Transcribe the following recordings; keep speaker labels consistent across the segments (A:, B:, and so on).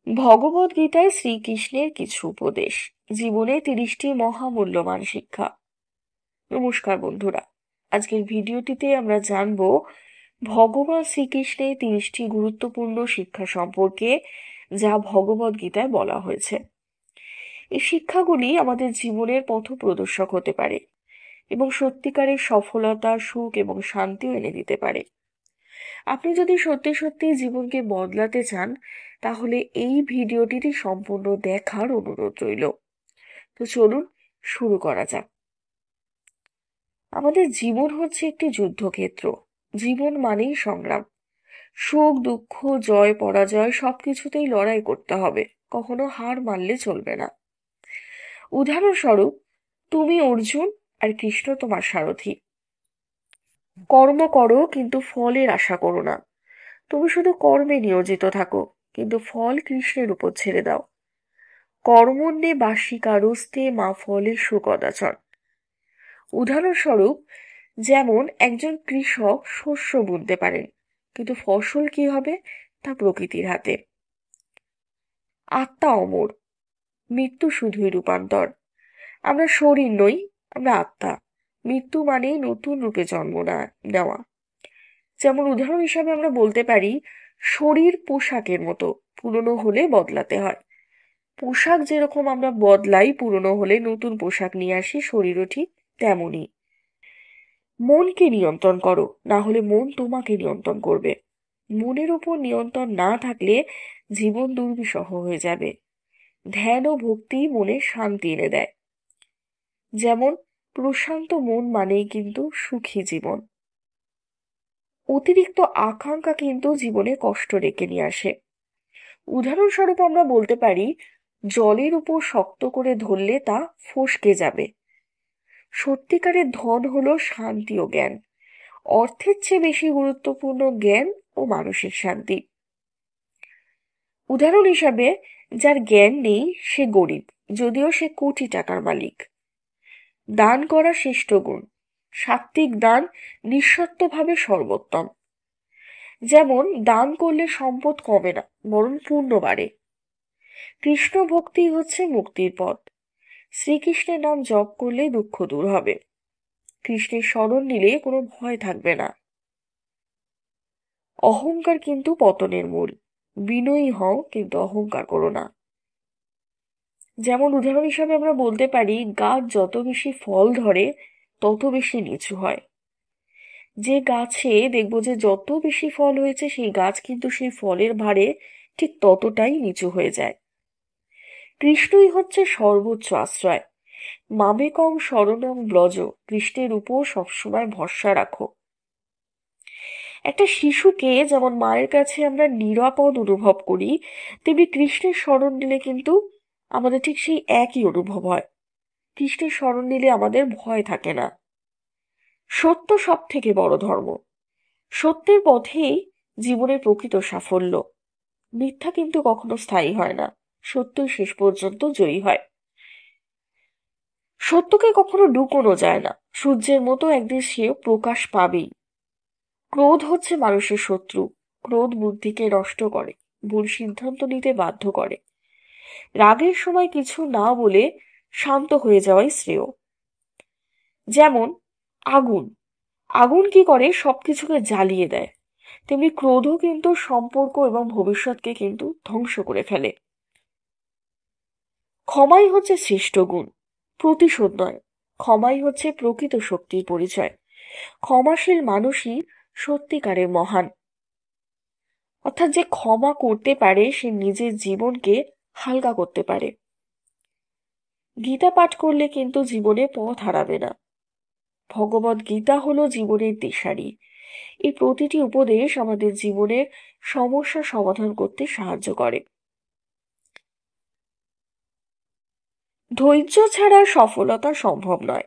A: ভগবদ গীতায় শ্রীকৃষ্ণের কিছু উপদেশ, জীবনে 30টি মহামূল্যবান শিক্ষা। নমস্কার বন্ধুরা, আজকের ভিডিওটিতে আমরা জানব ভগবান শ্রীকৃষ্ণের 30টি গুরুত্বপূর্ণ শিক্ষা সম্পর্কে, যা ভগবদ গীতায় বলা হয়েছে। এই শিক্ষাগুলি আমাদের জীবনের পথপ্রদর্শক হতে পারে এবং সত্যিকারের সফলতা, সুখ এবং শান্তিও এনে দিতে পারে। আপনি যদি সত্যি সত্যি জীবনকে বদলাতে চান, তাহলে এই ভিডিওটি সম্পূর্ণ দেখার অনুরোধ রইল। তো চলুন শুরু করা যাক। আমাদের জীবন হচ্ছে একটি যুদ্ধক্ষেত্র। জীবন মানেই সংগ্রাম। সুখ, দুঃখ, জয়, পরাজয় সবকিছুতেই লড়াই করতে হবে, কখনো হার মানলে চলবে না। উদাহরণস্বরূপ, তুমি অর্জুন আর কৃষ্ণ তোমার সারথি। কর্ম করো, কিন্তু ফলের আশা করো না। তুমি শুধু কর্মে নিয়োজিত থাকো, কিন্তু ফল কৃষ্ণের উপর ছেড়ে দাও। কর্মণ্যে বাসিকারস্তে মা ফলের সুকদাচন। উদাহরণস্বরূপ, যেমন একজন কৃষক শস্য বুনতে পারেন, কিন্তু ফসল কি হবে তা প্রকৃতির হাতে। আত্মা অমর, মৃত্যু শুধুই রূপান্তর। আমরা শরীর নই, আমরা আত্মা। মৃত্যু মানেই নতুন রূপে জন্ম নেওয়া। যেমন উদাহরণ হিসাবে আমরা বলতে পারি, শরীর পোশাকের মতো, পুরনো হলে বদলাতে হয়। পোশাক যেরকম আমরা বদলাই, পুরনো হলে নতুন পোশাক নিয়ে আসি, শরীরও ঠিক তেমনই। মনকে নিয়ন্ত্রণ করো, না হলে মন তোমাকে নিয়ন্ত্রণ করবে। মনের উপর নিয়ন্ত্রণ না থাকলে জীবন দুর্বিষহ হয়ে যাবে। ধ্যান ও ভক্তি মনে শান্তি এনে দেয়। যেমন প্রশান্ত মন মানেই কিন্তু সুখী জীবন। অতিরিক্ত আকাঙ্ক্ষা কিন্তু জীবনে কষ্ট ডেকে নিয়ে আসে। উদাহরণস্বরূপ আমরা বলতে পারি, জলের উপর শক্ত করে ধরলে তা ফসকে যাবে। সত্যিকারের ধন হলো শান্তি ও জ্ঞান। অর্থের চেয়ে বেশি গুরুত্বপূর্ণ জ্ঞান ও মানসিক শান্তি। উদাহরণ হিসাবে, যার জ্ঞান নেই সে গরিব, যদিও সে কোটি টাকার মালিক। দান করা শ্রেষ্ঠ গুণ। সাত্ত্বিক দান নিঃস্বার্থভাবে সর্বোত্তম। যেমন দান করলে সম্পদ কমে না, বরং পূর্ণ বাড়ে। কৃষ্ণ ভক্তি হচ্ছে মুক্তির পথ। শ্রীকৃষ্ণের নাম জপ করলে দুঃখ দূর হবে। কৃষ্ণের শরণ নিলে কোনো ভয় থাকবে না। অহংকার কিন্তু পতনের মূল। বিনয়ী হও, কিন্তু অহংকার করো না। যেমন উদাহরণ হিসাবে আমরা বলতে পারি, গাছ যত বেশি ফল ধরে তত বেশি নিচু হয়। যে গাছে দেখবো যে যত বেশি ফল হয়েছে, সেই গাছ কিন্তু সেই ফলের ভারে ঠিক ততটাই নিচু হয়ে যায়। কৃষ্ণই হচ্ছে সর্বোচ্চ আশ্রয়। মামেকং শরণং ব্রজ। কৃষ্ণের উপর সবসময় ভরসা রাখো। একটা শিশুকে যেমন মায়ের কাছে আমরা নিরাপদ অনুভব করি, তেমনি কৃষ্ণের শরণ নিলে কিন্তু আমাদের ঠিক সেই একই অনুভব হয়। কৃষ্ণের শরণ নিলে আমাদের ভয় থাকে না। সত্য সব থেকে বড় ধর্ম। সত্যের পথেই জীবনের প্রকৃত সাফল্য। মিথ্যা কিন্তু কখনো স্থায়ী হয় না, সত্যই শেষ পর্যন্ত জয়ী হয়। সত্যকে কখনো লুকোনো যায় না, সূর্যের মতো একদিন সেও প্রকাশ পাবেই। ক্রোধ হচ্ছে মানুষের শত্রু। ক্রোধ বুদ্ধিকে নষ্ট করে, ভুল সিদ্ধান্ত নিতে বাধ্য করে। রাগের সময় কিছু না বলে শান্ত হয়ে যাওয়াই শ্রেয়। যেমন আগুন আগুন কি করে, সবকিছুকে জ্বালিয়ে দেয়। তেমনি ক্রোধও কিন্তু সম্পর্ক এবং ভবিষ্যৎকে কিন্তু ধ্বংস করে ফেলে। ক্ষমাই হচ্ছে শ্রেষ্ঠ গুণ, প্রতিশোধ নয়। ক্ষমাই হচ্ছে প্রকৃত শক্তির পরিচয়। ক্ষমাশীল মানুষই সত্যিকারের মহান। অর্থাৎ যে ক্ষমা করতে পারে সে নিজের জীবনকে হালকা করতে পারে। গীতা পাঠ করলে কিন্তু জীবনে পথ হারাবে না। ভগবদ গীতা হলো জীবনের দিশারি। এই প্রতিটি উপদেশ আমাদের জীবনের সমস্যা সমাধান করতে সাহায্য করে। ধৈর্য ছাড়া সফলতা সম্ভব নয়।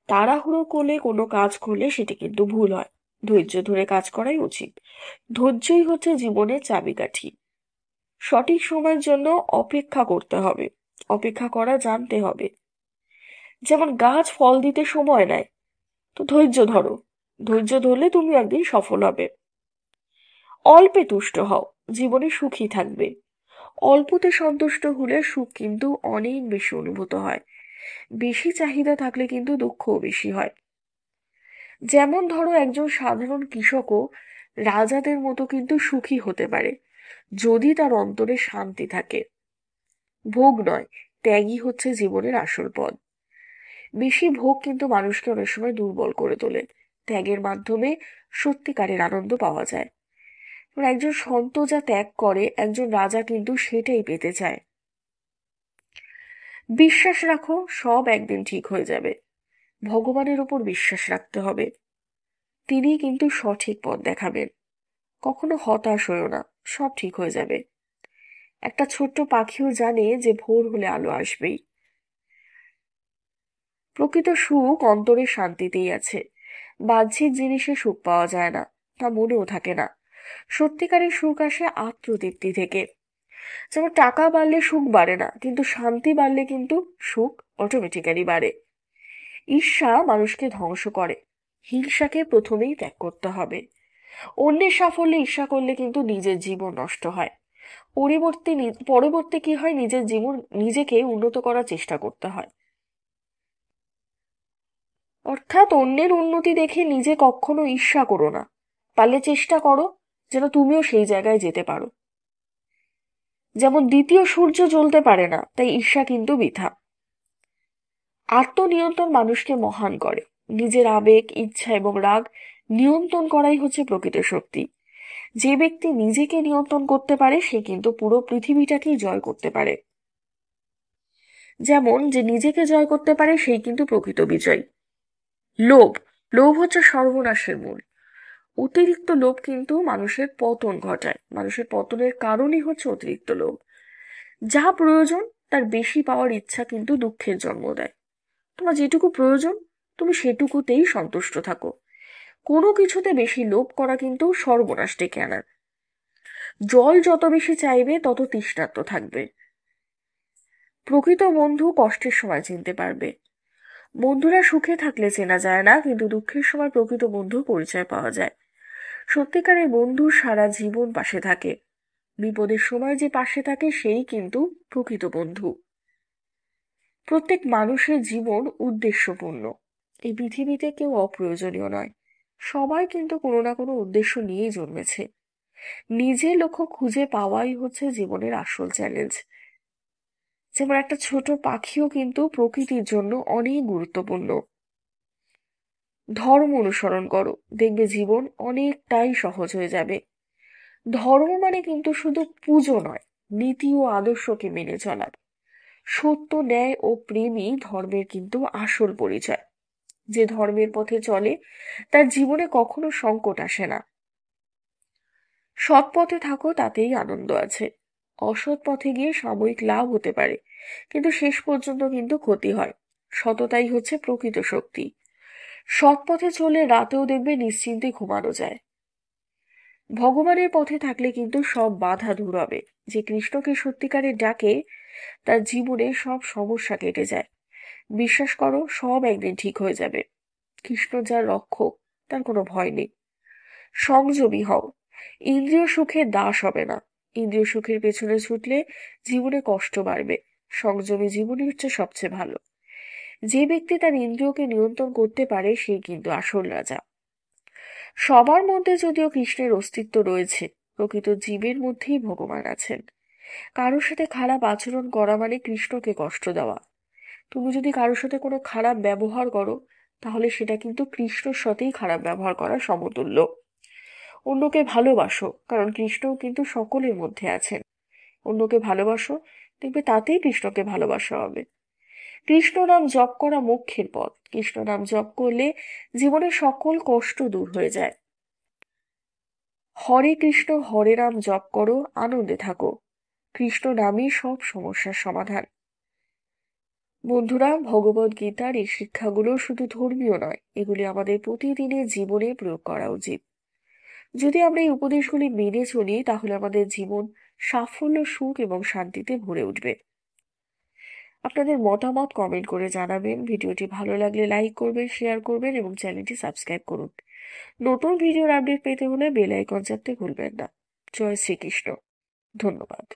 A: তাড়াহুড়ো করলে কোনো কাজ করলে সেটি কিন্তু ভুল হয়। ধৈর্য ধরে কাজ করাই উচিত। ধৈর্যই হচ্ছে জীবনের চাবিকাঠি। সঠিক সময়ের জন্য অপেক্ষা করতে হবে, অপেক্ষা করা জানতে হবে। যেমন গাছ ফল দিতে সময় নেয়, তো ধৈর্য ধরো। ধৈর্য ধরলে তুমি একদিন সফল হবে। অল্পে তুষ্ট হও, জীবনে সুখী থাকবে। অল্পতে সন্তুষ্ট হলে সুখ কিন্তু অনেক বেশি অনুভূত হয়। বেশি চাহিদা থাকলে কিন্তু দুঃখও বেশি হয়। যেমন ধরো একজন সাধারণ কৃষকও রাজাদের মতো কিন্তু সুখী হতে পারে, যদি তার অন্তরে শান্তি থাকে। ভোগ নয়, ত্যাগই হচ্ছে জীবনের আসল পথ। বেশি ভোগ কিন্তু মানুষকে অনেক সময় দুর্বল করে তোলে। ত্যাগের মাধ্যমে সত্যিকারের আনন্দ পাওয়া যায়। এবার একজন সন্ত যা ত্যাগ করে, একজন রাজা কিন্তু সেটাই পেতে চায়। বিশ্বাস রাখো, সব একদিন ঠিক হয়ে যাবে। ভগবানের উপর বিশ্বাস রাখতে হবে, তিনি কিন্তু সঠিক পথ দেখাবেন। কখনো হতাশ হয়েও না, সব ঠিক হয়ে যাবে। একটা ছোট্ট পাখিও জানে যে ভোর হলে আলো আসবেই। প্রকৃত সুখ অন্তরের শান্তিতেই আছে। বাহ্যিক জিনিসে সুখ পাওয়া যায় না, তা মনেও থাকে না। সত্যিকারের সুখ আসে আত্মতৃপ্তি থেকে। যেমন টাকা বাড়লে সুখ বাড়ে না, কিন্তু শান্তি বাড়লে কিন্তু সুখ অটোমেটিক্যালি বাড়ে। ঈর্ষা মানুষকে ধ্বংস করে। হিংসাকে প্রথমেই ত্যাগ করতে হবে। অন্যের সাফল্যে ঈর্ষা করলে কিন্তু নিজের জীবন নষ্ট হয়। পরবর্তী কি হয়, নিজের জীবন নিজেকে উন্নত করার চেষ্টা করতে হয়। অর্থাৎ অন্যের উন্নতি দেখে নিজে কখনো ঈর্ষা করো না। পারলে চেষ্টা করো যেন তুমিও সেই জায়গায় যেতে পারো। যেমন দ্বিতীয় সূর্য জ্বলতে পারে না, তাই ঈর্ষা কিন্তু বৃথা। আত্মনিয়ন্ত্রণ মানুষকে মহান করে। নিজের আবেগ, ইচ্ছা এবং রাগ নিয়ন্ত্রণ করাই হচ্ছে প্রকৃত শক্তি। যে ব্যক্তি নিজেকে নিয়ন্ত্রণ করতে পারে, সে কিন্তু পুরো পৃথিবীটাকেই জয় করতে পারে। যেমন যে নিজেকে জয় করতে পারে, সেই কিন্তু প্রকৃত বিজয়ী। লোভ, লোভ হচ্ছে সর্বনাশের মূল। অতিরিক্ত লোভ কিন্তু মানুষের পতন ঘটায়। মানুষের পতনের কারণই হচ্ছে অতিরিক্ত লোভ। যা প্রয়োজন তার বেশি পাওয়ার ইচ্ছা কিন্তু দুঃখের জন্ম দেয়। তোমার যেটুকু প্রয়োজন, তুমি সেটুকুতেই সন্তুষ্ট থাকো। কোনো কিছুতে বেশি লোভ করা কিন্তু সর্বনাশ ডেকে আনার। জল যত বেশি চাইবে, তত তৃষ্ণার্ত থাকবে। প্রকৃত বন্ধু কষ্টের সময় চিনতে পারবে। বন্ধুরা সুখে থাকলে চেনা যায় না, কিন্তু দুঃখের সময় প্রকৃত বন্ধুর পরিচয় পাওয়া যায়। সত্যিকারের বন্ধু সারা জীবন পাশে থাকে। বিপদের সময় যে পাশে থাকে, সেই কিন্তু প্রকৃত বন্ধু। প্রত্যেক মানুষের জীবন উদ্দেশ্যপূর্ণ। এই পৃথিবীতে কেউ অপ্রয়োজনীয় নয়। সবাই কিন্তু কোনো না কোনো উদ্দেশ্য নিয়েই জন্মেছে। নিজের লক্ষ্য খুঁজে পাওয়াই হচ্ছে জীবনের আসল চ্যালেঞ্জ। যেমন একটা ছোট পাখিও কিন্তু প্রকৃতির জন্য অনেক গুরুত্বপূর্ণ। ধর্ম অনুসরণ করো, দেখবে জীবন অনেকটাই সহজ হয়ে যাবে। ধর্ম মানে কিন্তু শুধু পুজো নয়, নীতি ও আদর্শকে মেনে চলা। সত্য, ন্যায় ও প্রেমই ধর্মের কিন্তু আসল পরিচয়। যে ধর্মের পথে চলে, তার জীবনে কখনো সংকট আসে না। সৎ পথে থাকো, তাতেই আনন্দ আছে। অসৎ পথে গিয়ে সাময়িক লাভ হতে পারে, কিন্তু শেষ পর্যন্ত কিন্তু ক্ষতি হয়। সততাই হচ্ছে প্রকৃত শক্তি। সৎ পথে চলে রাতেও দেখবে নিশ্চিন্তে ঘুমানো যায়। ভগবানের পথে থাকলে কিন্তু সব বাধা দূর হবে। যে কৃষ্ণকে সত্যিকারের ডাকে, তার জীবনে সব সমস্যা কেটে যায়। বিশ্বাস করো, সব একদিন ঠিক হয়ে যাবে। কৃষ্ণ যার রক্ষক, তার কোনো ভয় নেই। সংযমী হও, ইন্দ্রিয় সুখের দাস হবে না। ইন্দ্রিয় সুখের পেছনে ছুটলে জীবনে কষ্ট বাড়বে। সংযমী জীবনই হচ্ছে সবচেয়ে ভালো। যে ব্যক্তি তার ইন্দ্রিয়কে নিয়ন্ত্রণ করতে পারে, সেই কিন্তু আসল রাজা। সবার মধ্যে যদিও কৃষ্ণের অস্তিত্ব রয়েছে, প্রকৃত জীবের মধ্যেই ভগবান আছেন। কারোর সাথে খারাপ আচরণ করা মানে কৃষ্ণকে কষ্ট দেওয়া। তুমি যদি কারোর সাথে কোনো খারাপ ব্যবহার করো, তাহলে সেটা কিন্তু কৃষ্ণর সাথেই খারাপ ব্যবহার করার সমতুল্য। অন্যকে ভালোবাসো, কারণ কৃষ্ণও কিন্তু সকলের মধ্যে আছেন। অন্যকে ভালোবাসো, দেখবে তাতেই কৃষ্ণকে ভালোবাসা হবে। কৃষ্ণ নাম জপ করা মোক্ষের পথ। কৃষ্ণ নাম জপ করলে জীবনের সকল কষ্ট দূর হয়ে যায়। হরে কৃষ্ণ হরে রাম জপ করো, আনন্দে থাকো। কৃষ্ণ নামই সব সমস্যার সমাধান। বন্ধুরা, ভগবদ গীতার এই শিক্ষাগুলো শুধু ধর্মীয় নয়, এগুলি আমাদের প্রতিদিনের জীবনে প্রয়োগ করা উচিত। যদি আমরা এই উপদেশগুলি মেনে চলি, তাহলে আমাদের জীবন সাফল্য, সুখ এবং শান্তিতে ভরে উঠবে। আপনাদের মতামত কমেন্ট করে জানাবেন। ভিডিওটি ভালো লাগলে লাইক করবেন, শেয়ার করবেন এবং চ্যানেলটি সাবস্ক্রাইব করুন। নতুন ভিডিওর আপডেট পেতে হলে বেল আইকন চাপতে ভুলবেন না। জয় শ্রীকৃষ্ণ। ধন্যবাদ।